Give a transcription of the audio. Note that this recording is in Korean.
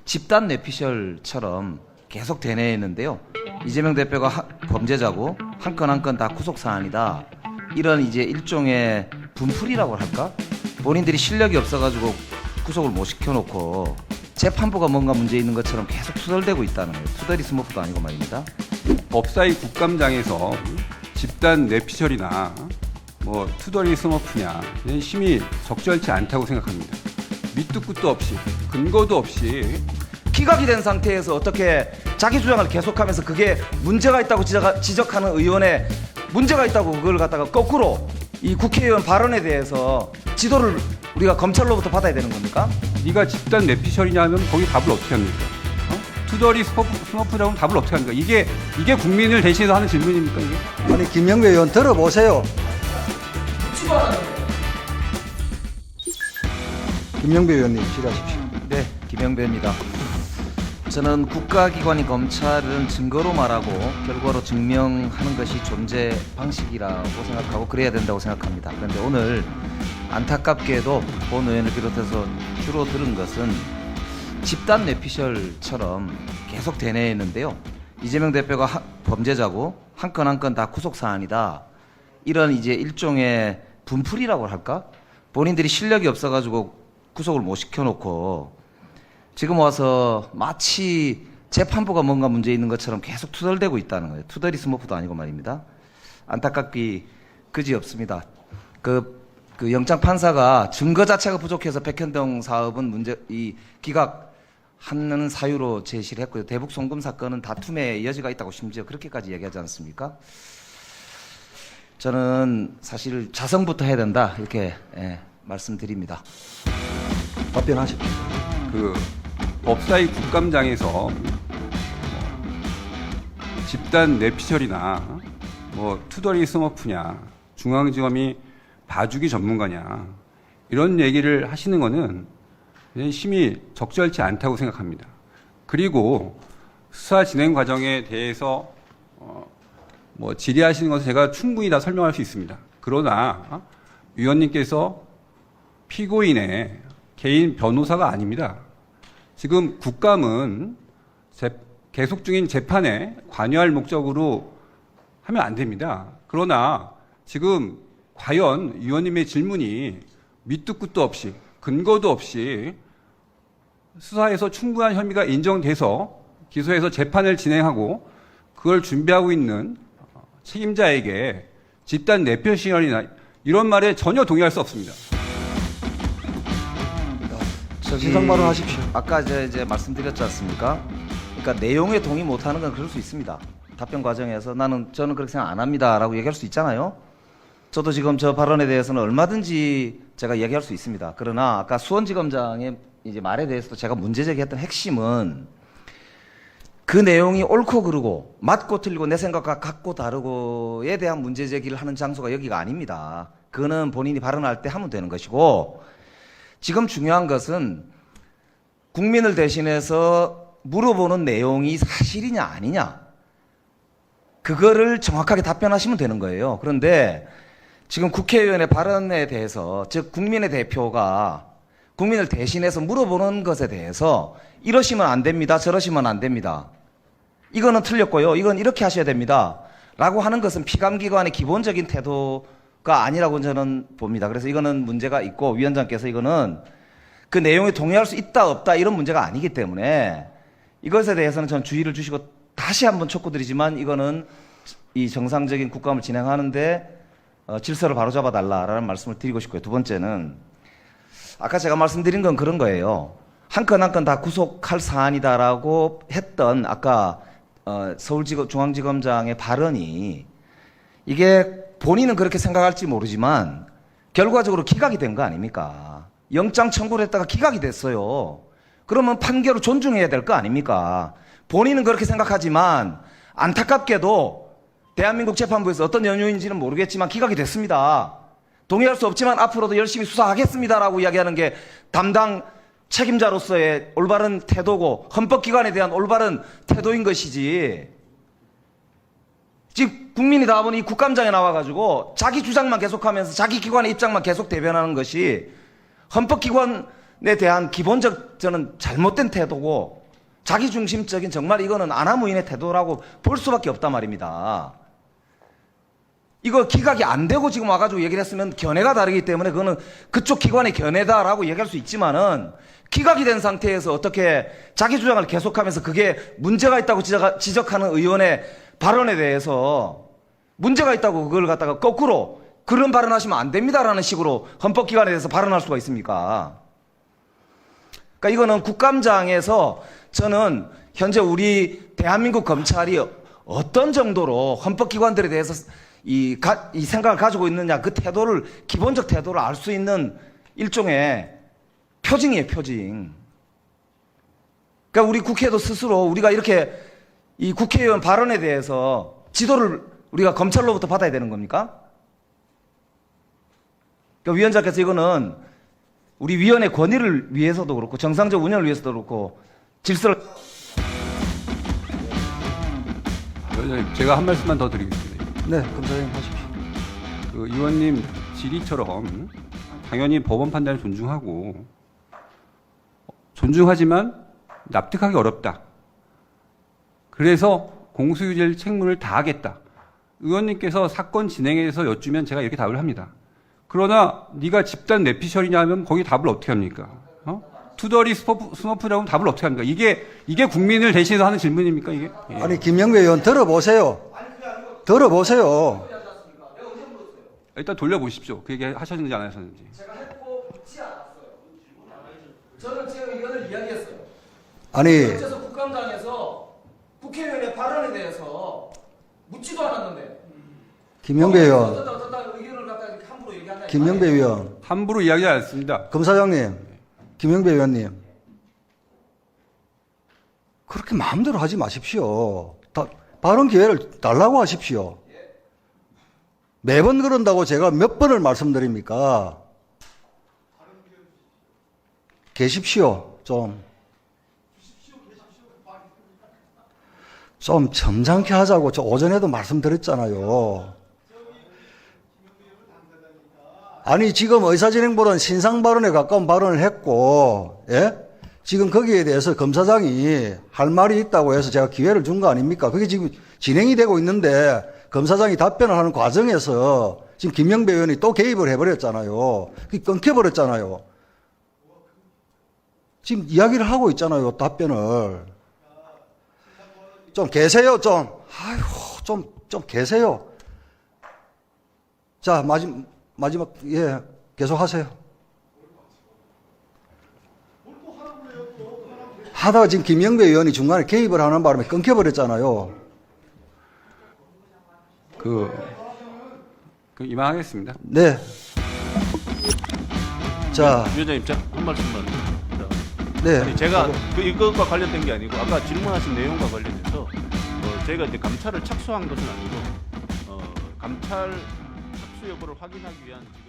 집단 뇌피셜처럼 계속 되뇌는데요. 이재명 대표가 범죄자고 한 건 한 건 다 구속 사안이다. 이런 이제 일종의 분풀이라고 할까? 본인들이 실력이 없어가지고 구속을 못 시켜놓고 재판부가 뭔가 문제 있는 것처럼 계속 투덜대고 있다는 거예요. 투덜이 스머프도 아니고 말입니다. 법사위 국감장에서 집단 뇌피셜이나 뭐 투덜이 스머프냐 이런 심히 적절치 않다고 생각합니다. 밑도 끝도 없이 근거도 없이 기각이 된 상태에서 어떻게 자기 주장을 계속하면서 그게 문제가 있다고 지적하는 의원의 문제가 있다고 그걸 갖다가 거꾸로 이 국회의원 발언에 대해서 지도를 우리가 검찰로부터 받아야 되는 겁니까? 네가 집단 뇌피셜이냐 하면 거기 답을 어떻게 합니까? 투덜이 스머프라고 하면 답을 어떻게 합니까? 이게 국민을 대신해서 하는 질문입니까? 이게? 아니 김영배 의원 들어보세요. 김영배 의원님 질의하십시오. 네, 김영배입니다. 저는 국가기관인 검찰은 증거로 말하고 결과로 증명하는 것이 존재 방식이라고 생각하고 그래야 된다고 생각합니다. 그런데 오늘 안타깝게도 본 의원을 비롯해서 주로 들은 것은 집단 뇌피셜처럼 계속 되뇌는데요. 이재명 대표가 범죄자고 한 건 한 건 다 구속 사안이다. 이런 이제 일종의 분풀이라고 할까? 본인들이 실력이 없어가지고 구속을 못 시켜놓고 지금 와서 마치 재판부가 뭔가 문제 있는 것처럼 계속 투덜대고 있다는 거예요. 투덜이 스머프도 아니고 말입니다. 안타깝기 그지없습니다. 그 영장 판사가 증거 자체가 부족해서 백현동 사업은 기각하는 사유로 제시를 했고요. 대북 송금 사건은 다툼의 여지가 있다고 심지어 그렇게까지 얘기하지 않습니까? 저는 사실 자성부터 해야 된다 이렇게 말씀드립니다. 답변하십시오. 그 법사위 국감장에서 집단 뇌피셜이나 뭐 투덜이 스머프냐 중앙지검이 봐주기 전문가냐 이런 얘기를 하시는 거는 심히 적절치 않다고 생각합니다. 그리고 수사 진행 과정에 대해서 뭐 질의하시는 것은 제가 충분히 다 설명할 수 있습니다. 그러나 위원님께서 피고인의 개인 변호사가 아닙니다. 지금 국감은 계속 중인 재판에 관여할 목적으로 하면 안 됩니다. 그러나 지금 과연 위원님의 질문이 밑도 끝도 없이 근거도 없이 수사에서 충분한 혐의가 인정돼서 기소해서 재판을 진행하고 그걸 준비하고 있는 책임자에게 집단 뇌피셜이나 이런 말에 전혀 동의할 수 없습니다. 진상 발언하십시오. 아까 이제 말씀드렸지 않습니까? 그러니까 내용에 동의 못하는 건 그럴 수 있습니다. 답변 과정에서 저는 그렇게 생각 안 합니다라고 얘기할 수 있잖아요. 저도 지금 저 발언에 대해서는 얼마든지 제가 얘기할 수 있습니다. 그러나 아까 수원지검장의 이제 말에 대해서도 제가 문제 제기했던 핵심은 그 내용이 옳고 그르고 맞고 틀리고 내 생각과 같고 다르고에 대한 문제 제기를 하는 장소가 여기가 아닙니다. 그거는 본인이 발언할 때 하면 되는 것이고 지금 중요한 것은 국민을 대신해서 물어보는 내용이 사실이냐 아니냐 그거를 정확하게 답변하시면 되는 거예요. 그런데 지금 국회의원의 발언에 대해서 즉 국민의 대표가 국민을 대신해서 물어보는 것에 대해서 이러시면 안 됩니다. 저러시면 안 됩니다. 이거는 틀렸고요. 이건 이렇게 하셔야 됩니다. 라고 하는 것은 피감기관의 기본적인 태도가 아니라고 저는 봅니다. 그래서 이거는 문제가 있고 위원장께서 이거는 그 내용에 동의할 수 있다 없다 이런 문제가 아니기 때문에 이것에 대해서는 전 주의를 주시고 다시 한번 촉구드리지만 이거는 이 정상적인 국감을 진행하는데 질서를 바로잡아 달라라는 말씀을 드리고 싶고요. 두 번째는 아까 제가 말씀드린 건 그런 거예요. 한 건 한 건 다 구속할 사안이다라고 했던 아까 서울중앙지검장의 발언이 이게 본인은 그렇게 생각할지 모르지만 결과적으로 기각이 된 거 아닙니까? 영장 청구를 했다가 기각이 됐어요. 그러면 판결을 존중해야 될 거 아닙니까? 본인은 그렇게 생각하지만 안타깝게도 대한민국 재판부에서 어떤 연유인지는 모르겠지만 기각이 됐습니다. 동의할 수 없지만 앞으로도 열심히 수사하겠습니다라고 이야기하는 게 담당 책임자로서의 올바른 태도고 헌법기관에 대한 올바른 태도인 것이지 지금 국민이 다 보니 국감장에 나와가지고 자기 주장만 계속하면서 자기 기관의 입장만 계속 대변하는 것이 헌법기관 대한 기본적 저는 잘못된 태도고 자기중심적인 정말 이거는 아나무인의 태도라고 볼 수밖에 없단 말입니다. 이거 기각이 안 되고 지금 와가지고 얘기를 했으면 견해가 다르기 때문에 그거는 그쪽 기관의 견해다라고 얘기할 수 있지만은 기각이 된 상태에서 어떻게 자기 주장을 계속하면서 그게 문제가 있다고 지적하는 의원의 발언에 대해서 문제가 있다고 그걸 갖다가 거꾸로 그런 발언하시면 안 됩니다라는 식으로 헌법기관에 대해서 발언할 수가 있습니까? 그러니까 이거는 국감장에서 저는 현재 우리 대한민국 검찰이 어떤 정도로 헌법기관들에 대해서 이 생각을 가지고 있느냐 그 태도를 기본적 태도를 알 수 있는 일종의 표징이에요, 표징. 그러니까 우리 국회도 스스로 우리가 이렇게 이 국회의원 발언에 대해서 지도를 우리가 검찰로부터 받아야 되는 겁니까? 그러니까 위원장께서 이거는 우리 위원회 권위를 위해서도 그렇고 정상적 운영을 위해서도 그렇고 질서를 위원장님, 제가 한 말씀만 더 드리겠습니다. 네, 검사장님 하십시오. 그 의원님 질의처럼 당연히 법원 판단을 존중하지만 납득하기 어렵다. 그래서 공소유지를 책무를 다하겠다. 의원님께서 사건 진행에서 여쭈면 제가 이렇게 답을 합니다. 그러나 네가 집단 뇌피셜이냐 하면 거기 답을 어떻게 합니까? 투덜이 스머프라고 하면 답을 어떻게 합니까? 이게 국민을 대신해서 하는 질문입니까 이게? 예. 아니, 김영배 의원 들어보세요. 들어보세요. 일단 돌려보십시오. 그 얘기 하셨는지 안 하셨는지. 제가 했고 묻지 않았어요. 저는 제 의견을 이야기했어요. 아니, 어째서 국감장에서 국회의원의 발언에 대해서 묻지도 않았는데 김영배 의원, 어떤 의견을 갖다 이렇게 함부로 얘기한다. 김영배 의원, 함부로 이야기하지 않습니다. 검사장님, 김영배 의원님, 그렇게 마음대로 하지 마십시오. 발언 기회를 달라고 하십시오. 매번 그런다고 제가 몇 번을 말씀드립니까? 계십시오. 좀 점잖게 하자고 저 오전에도 말씀드렸잖아요. 아니, 지금 의사진행보다는 신상 발언에 가까운 발언을 했고, 예? 지금 거기에 대해서 검사장이 할 말이 있다고 해서 제가 기회를 준 거 아닙니까? 그게 지금 진행이 되고 있는데 검사장이 답변을 하는 과정에서 지금 김영배 의원이 또 개입을 해버렸잖아요. 그게 끊겨버렸잖아요. 지금 이야기를 하고 있잖아요, 답변을. 좀 계세요, 좀. 아이고, 좀 계세요. 자, 마지막, 예, 계속 하세요. 하다가 지금 김영배 의원이 중간에 개입을 하는 바람에 끊겨버렸잖아요. 이만하겠습니다. 네. 자, 위원장님, 한 말씀만. 네. 아니, 제가 이것과 관련된 게 아니고 아까 질문하신 내용과 관련해서 저희가 이제 감찰을 착수한 것은 아니고 감찰 착수 여부를 확인하기 위한 지금